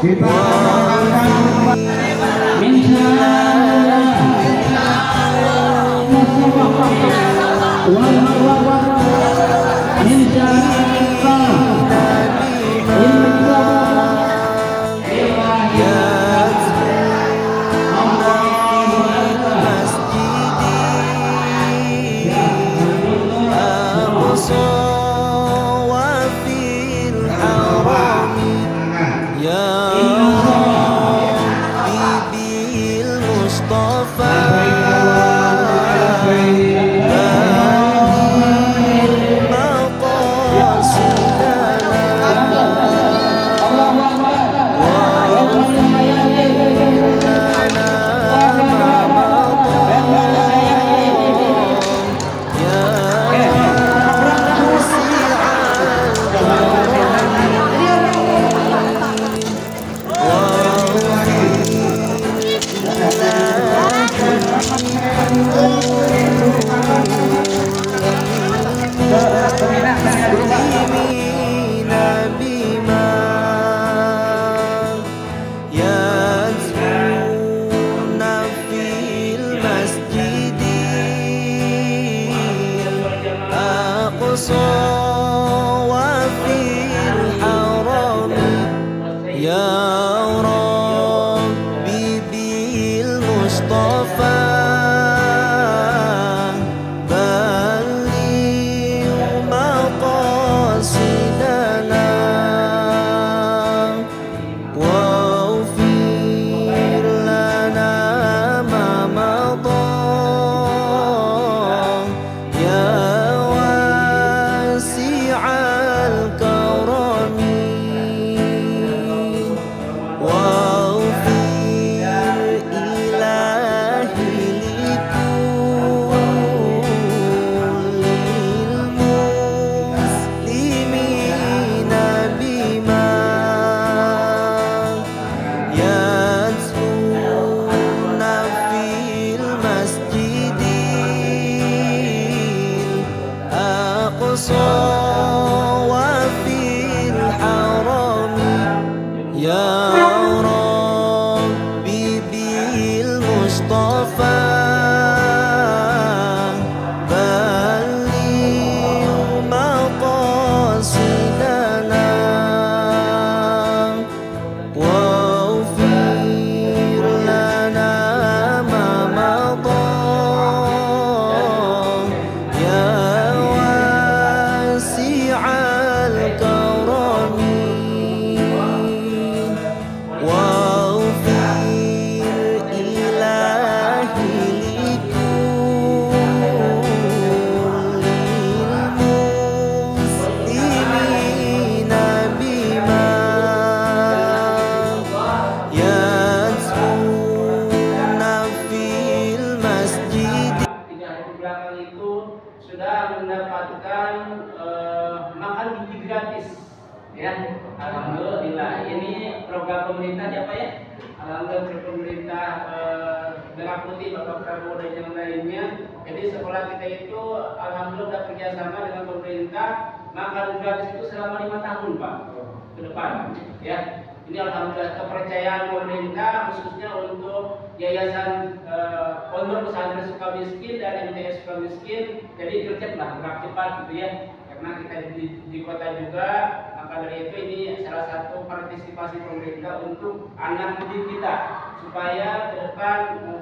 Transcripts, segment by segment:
Kita akan makan biji gratis, ya. Alhamdulillah. Ini program pemerintah apa ya? Alhamdulillah pemerintah Merah Putih, Bapak Prabowo dan yang lainnya. Jadi sekolah kita itu alhamdulillah sudah kerjasama dengan pemerintah makan gratis itu selama 5 tahun Pak ke depan, ya. Ini alhamdulillah kepercayaan pemerintah khususnya untuk Yayasan Pondok Pesantren Sukamiskin dan MTS Sukamiskin. Jadi gercep lah, gerak cepat gitu ya. Karena kita di kota juga, maka dari itu ini salah satu partisipasi pemerintah untuk anak didik kita supaya ke depan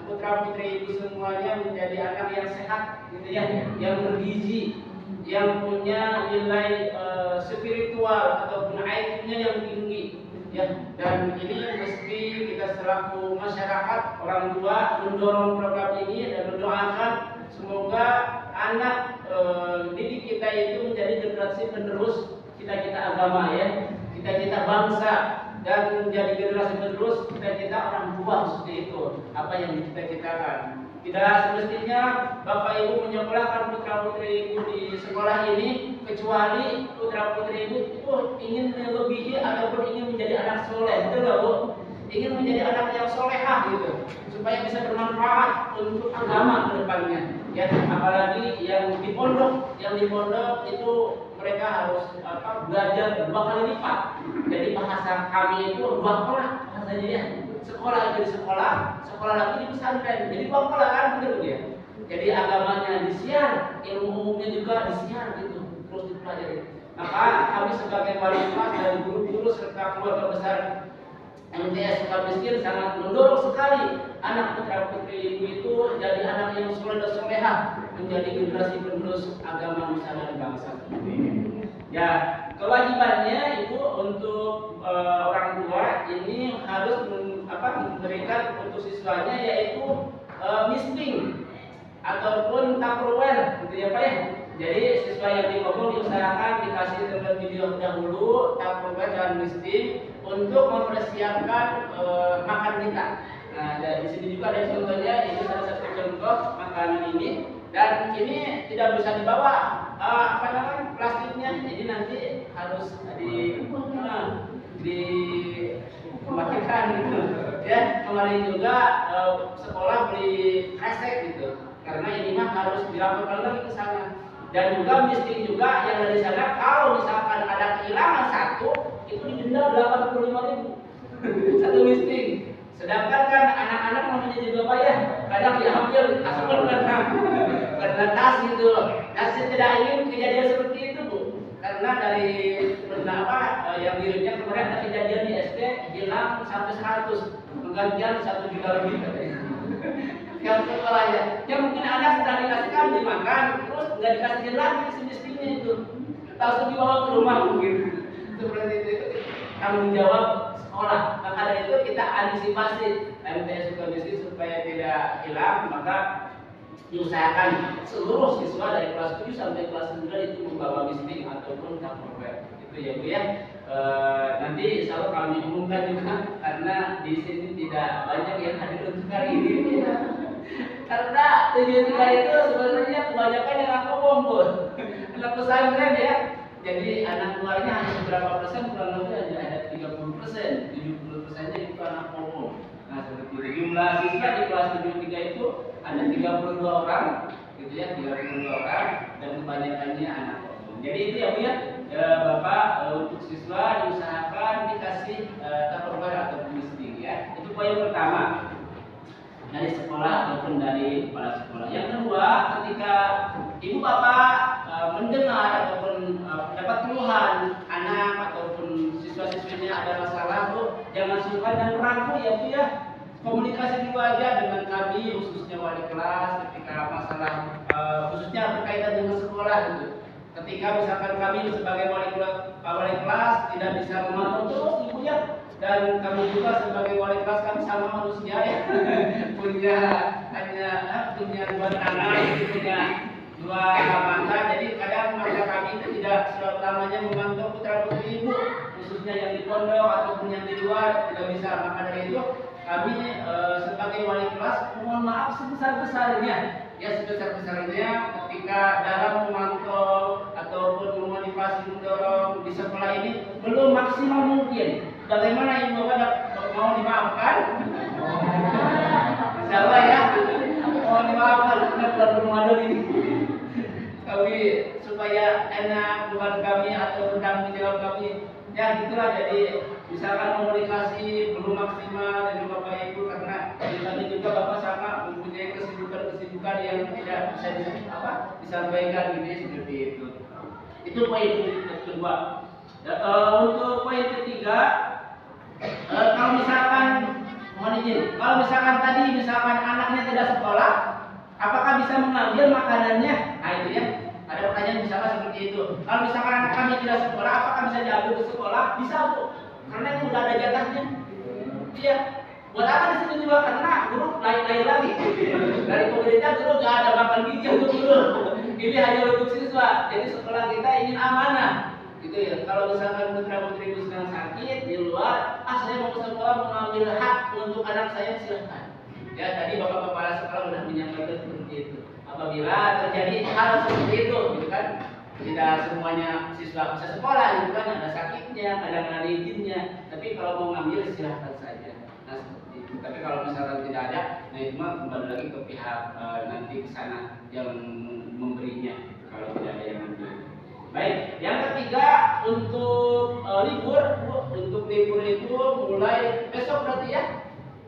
putra putri itu semuanya menjadi anak yang sehat gitu ya, yang bergizi, yang punya nilai spiritual ataupun IQ-nya yang tinggi, ya. Dan ini mesti kita selaku masyarakat, orang tua mendorong program ini dan mendoakan semoga anak didik kita itu menjadi generasi penerus cita-cita agama, ya, cita-cita bangsa, dan menjadi generasi penerus cita-cita orang tua seperti itu apa yang dicita-citakan. Tidak semestinya Bapak Ibu menyekolahkan putra putri Ibu di sekolah ini kecuali putra putri Ibu itu ingin melebihi ataupun ingin menjadi anak soleh, betul nggak Bu? Ingin menjadi anak yang solehah gitu, supaya bisa bermanfaat untuk agama ke depannya, ya. Apalagi yang di pondok itu mereka harus belajar 2 kali lipat. Jadi bahasa kami itu 2 sekolah bahasanya ya. Sekolah itu di sekolah, sekolah lagi di pesantren. Jadi 2 sekolah kan begitu ya. Jadi agamanya disiar, ilmu umumnya juga disiar gitu, terus dipelajari. Maka kami sebagai wali kelas dan guru-guru serta keluarga besar MTS Sukamiskin sangat mendorong sekali anak putra putri ibu itu jadi anak yang soleh dan soleha, menjadi generasi penerus agama nusa dan bangsa. Ya, kewajibannya ibu untuk orang tua ini harus memberikan untuk siswanya yaitu misting ataupun tupperware gitu ya Pak ya. Jadi siswa yang di Bogor diusahakan dikasih terlebih dahulu tupperware dan misting untuk mempersiapkan makan kita. Nah, dari sini juga ada contohnya, ini salah satu contoh makanan ini, dan ini tidak bisa dibawa plastiknya, jadi nanti harus dikembalikan gitu. Ya, kemarin juga sekolah beli kresek gitu, karena ini mah harus dilaporkan lagi ke sana. Dan juga misting juga yang dari sana, kalau misalkan ada kehilangan satu, itu didenda 85.000 satu misting. Sedangkan kan anak-anak namanya juga Pak ya, kadang diambil asupan karena tas gitu. Nah, saya tidak ingin kejadian seperti itu Bu, karena dari yang dirinya kemarin ada kejadian di SD hilang sampai 100, penggantian 1 juta lebih katanya. Yang sekolahnya, ya mungkin anak sudah dikasihkan dimakan, terus nggak dikasihin lagi mistingnya itu, tahu dibawa ke rumah mungkin. Seperti itu tanggung jawab sekolah. Maka dari itu kita antisipasi MTS Sukamiskin supaya tidak hilang, maka diusahakan seluruh siswa dari kelas 7 sampai kelas 9 itu membawa misting ataupun tupperware. Itu ya Bu ya. Nanti insya Allah kami umumkan juga, karena di sini tidak banyak yang hadir untuk hari ini. Karena 73 itu sebenarnya kebanyakan yang aku bombol, anak pesantren ya. Jadi anak luarnya hanya beberapa persen, kurang lebih hanya ada 30%, 70%-nya itu anak umum. Nah, seperti itu. Jumlah siswa di kelas 73 itu ada 32 orang, gitu ya, 32 orang, dan kebanyakannya anak umum. Jadi itu ya Bu ya, Bapak untuk siswa diusahakan dikasih tupperware atau misting ya. Itu poin pertama dari sekolah ataupun dari kepala sekolah. Yang kedua, ketika ibu bapak mendengar ataupun dapat keluhan anak ataupun siswa-siswinya ada masalah, Bu, jangan sungkan dan ragu ya Bu ya. Komunikasi dulu aja dengan kami, khususnya wali kelas, ketika masalah khususnya berkaitan dengan sekolah gitu. Ketika misalkan kami sebagai wali kelas tidak bisa memantau terus ibu ya, dan kami juga sebagai wali kelas kami sama manusia ya, punya dua tangan, punya dua mata, jadi kadang mata kami itu tidak selamanya memantau putra putri ibu, khususnya yang di pondok ataupun yang di luar tidak bisa. Maka dari itu kami sebagai wali kelas mohon maaf sebesar-besarnya ketika dalam memantau ataupun memotivasi mendorong di sekolah ini belum maksimal mungkin. Bagaimana ibu bapak mau dimaafkan? Insya Allah ya, mau dimaafkan karena bulan Ramadan ini. Kami supaya enak buat kami atau tanggung jawab kami. Ya gitulah, jadi misalkan komunikasi belum maksimal dengan bapak ibu, karena kami juga bapak sama mempunyai kesibukan yang tidak bisa disampaikan gitu seperti itu. Itu poin kedua. Untuk poin ketiga, kalau misalkan tadi anaknya tidak sekolah, apakah bisa mengambil makanannya? Nah itu ya, ada pertanyaan misalkan seperti itu. Kalau misalkan anak kami tidak sekolah, apakah bisa diambil ke sekolah? Bisa Bu, karena itu udah ada jatahnya. Iya. Buat apa di sini juga, karena guru lain lagi. Dari pemerintah guru nggak ada makan gizi untuk guru. Ini hanya untuk siswa. Jadi sekolah kita ingin amanah. Gitu ya. Kalau misalkan putra putri ibu sedang sakit di luar, saya mau ke sekolah mengambil hak untuk anak saya, silakan. Ya, tadi bapak kepala sekolah sudah menyampaikan seperti itu. Apabila terjadi hal seperti itu, gitu kan, tidak semuanya siswa bisa sekolah, gitu kan, ada sakitnya, kadang ada izinnya. Tapi kalau mau ngambil silahkan saja. Nah, seperti itu. Tapi kalau misalkan tidak ada, nah itu mah kembali lagi ke pihak nanti ke sana yang memberinya. Kalau tidak ada yang memberi. Baik, yang ketiga untuk libur, Bu. Untuk libur itu mulai besok berarti ya.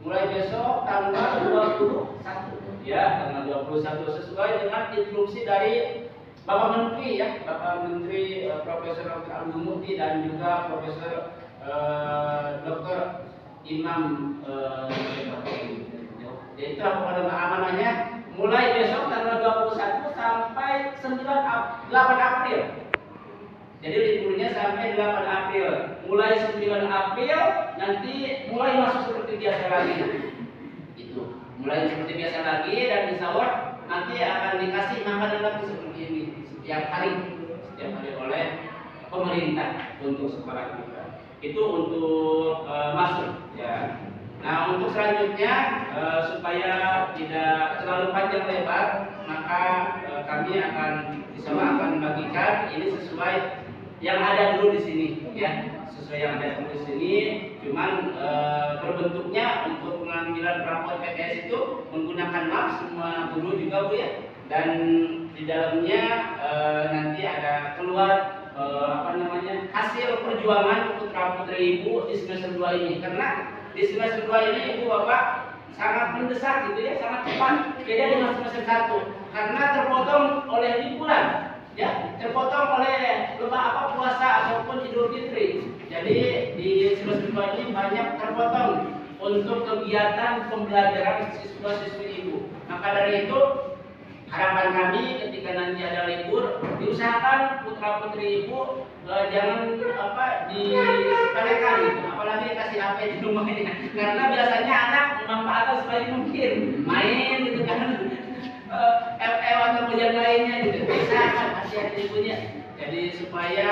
Mulai besok tanggal 21 ya, tanggal 21 sesuai dengan instruksi dari Bapak Menteri ya, Bapak Menteri Profesor Dr. Abdul Mukti dan juga Profesor Dr. Imam jadi itu apa amanahnya mulai besok tanggal 21 sampai 8 April. Jadi liburnya sampai 8 April. Mulai 9 April nanti mulai masuk seperti biasa lagi. Itu. Mulai seperti biasa lagi dan di sahur nanti akan dikasih makanan lagi seperti ini setiap hari oleh pemerintah untuk sekolah kita. Itu untuk masuk ya. Nah, untuk selanjutnya supaya tidak terlalu panjang lebar, maka kami akan bagikan ini sesuai yang ada dulu di sini ya, sesuai yang ada dulu di sini. Cuman berbentuknya untuk pengambilan rapor PTS itu menggunakan map semua guru juga Bu ya. Dan di dalamnya nanti ada keluar hasil perjuangan putra-putri Ibu di semester 2 ini. Karena di semester 2 ini Ibu Bapak sangat mendesak gitu ya, sangat cepat beda dengan semester 1 karena terpotong oleh liburan ya, terpotong oleh puasa ataupun Idul Fitri. Jadi di semester 2 ini banyak terpotong untuk kegiatan pembelajaran siswa-siswi Ibu. Maka dari itu harapan kami ketika nanti ada libur diusahakan putra-putri Ibu jangan disepelekan gitu, apalagi dikasih HP di rumahnya karena biasanya anak memanfaatkan sebaik mungkin main gitu kan FF atau yang lainnya gitu. Usahakan hati-hati ibunya jadi supaya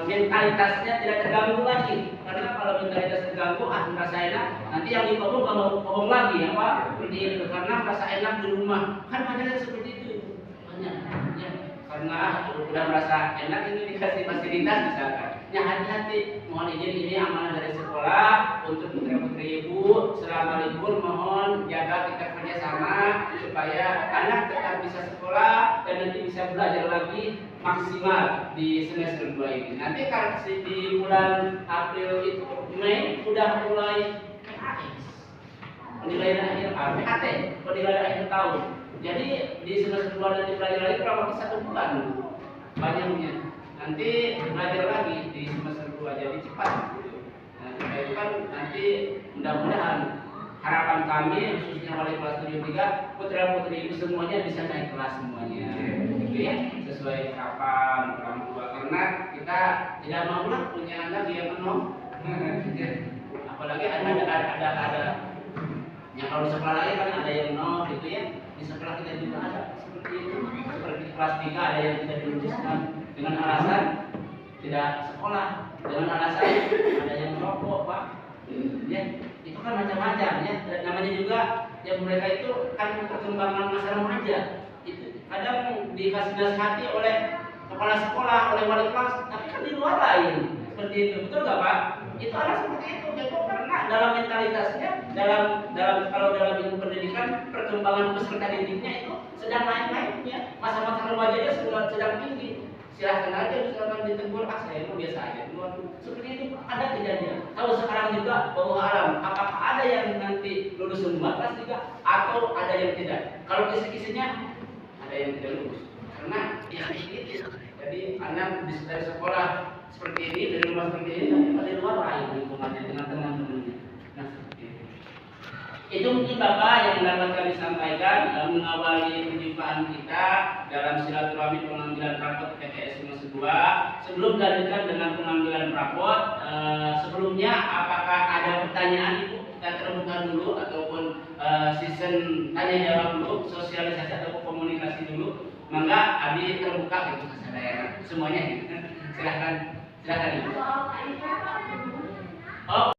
mentalitasnya tidak terganggu lagi, karena kalau mentalitas terganggu merasa enak nanti yang dikobong ngomong lagi seperti itu, karena merasa enak di rumah kan banyak seperti itu banyak ya, karena udah merasa enak ini dikasih fasilitas misalkan ya. Hati-hati, mohon izin ini amanah dari sekolah untuk putri-putri Ibu selama libur, mohon jaga kita kerjasama supaya anak tetap bisa sekolah dan nanti bisa belajar lagi maksimal di semester 2 ini. Nanti kan di bulan April itu Mei udah mulai penilaian akhir PAT, penilaian akhir tahun. Jadi di semester 2 nanti belajar lagi kurang lebih 1 bulan banyaknya. Nanti belajar lagi di semester 2 jadi cepat. Nah, supaya itu kan nanti mudah-mudahan harapan kami khususnya wali kelas 73 putra-putri itu semuanya bisa naik kelas semuanya. Gitu ya, sesuai harapan orang tua, karena kita tidak mau lah punya anak yang penuh. Apalagi ada yang kalau sekolah lain kan ada yang nol gitu ya. Di sekolah kita juga ada seperti itu. Seperti kelas 3 ada yang tidak diluluskan dengan alasan tidak sekolah, dengan alasan ada yang merokok Pak. Ya, itu kan macam-macam ya. Dan namanya juga yang mereka itu kan perkembangan masa remaja. Itu kadang dikasih nasihati oleh kepala sekolah, oleh wali kelas, tapi kan di luar lain seperti itu, betul nggak Pak? Itu anak seperti itu, jadi karena dalam mentalitasnya, kalau dalam ilmu pendidikan perkembangan peserta didiknya itu sedang naik-naiknya, masa-masa remajanya sedang tinggi. Silahkan aja misalkan ditegur, saya itu biasa aja. Seperti itu ada kejadian. Kalau sekarang juga bahwa alam, apakah ada yang nanti lulus semua kelas 3 atau ada yang tidak? Kalau kisi-kisinya ada yang tidak lulus. Karena ya itu. Jadi anak dari sekolah seperti ini, dari rumah seperti ini, tapi di luar lain lingkungannya dengan teman-temannya. Nah, seperti itu. Itu mungkin Bapak yang dapat kami sampaikan mengawali perjumpaan kita dalam silaturahmi pengambilan rapot PTS semester 2. Sebelum dilanjutkan dengan pengambilan rapot, sebelumnya apakah ada pertanyaan Ibu? Kita terbuka dulu ataupun season tanya jawab dulu, sosialisasi atau komunikasi dulu. Maka Abi terbuka gitu semuanya. Silahkan Ibu. Oh.